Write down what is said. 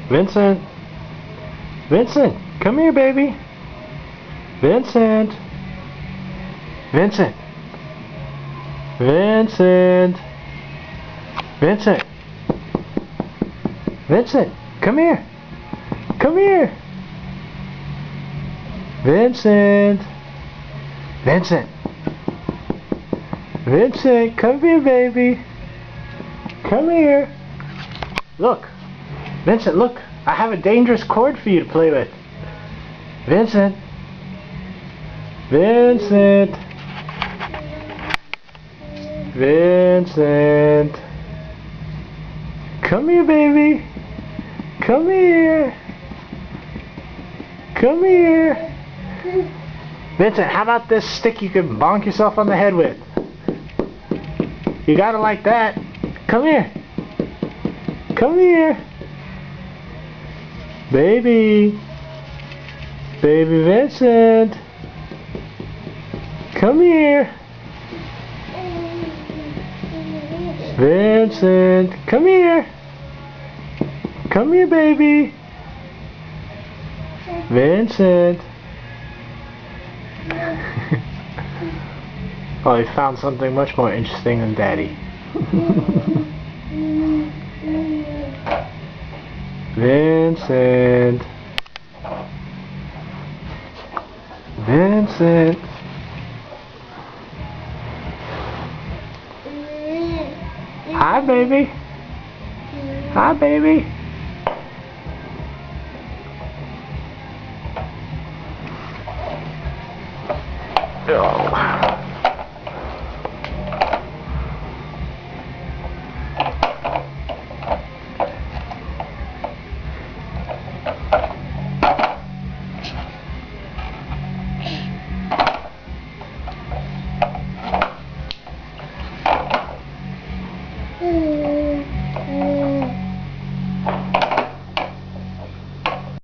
Vincent! Vincent! Come here, baby! Vincent! Vincent! Vincent! Vincent! Vincent! Come here! Come here! Vincent! Vincent! Vincent! Come here, baby! Come here! Look! Vincent, look! I have a dangerous cord for you to play with! Vincent! Vincent! Vincent! Come here, baby! Come here! Come here! Vincent, how about this stick you can bonk yourself on the head with? You got it like that. Come here! Come here! Baby! Baby Vincent! Come here! Vincent! Come here! Come here, baby! Vincent! Oh, he found something much more interesting than Daddy. Vincent! Vincent! Hi, baby! Hi, baby!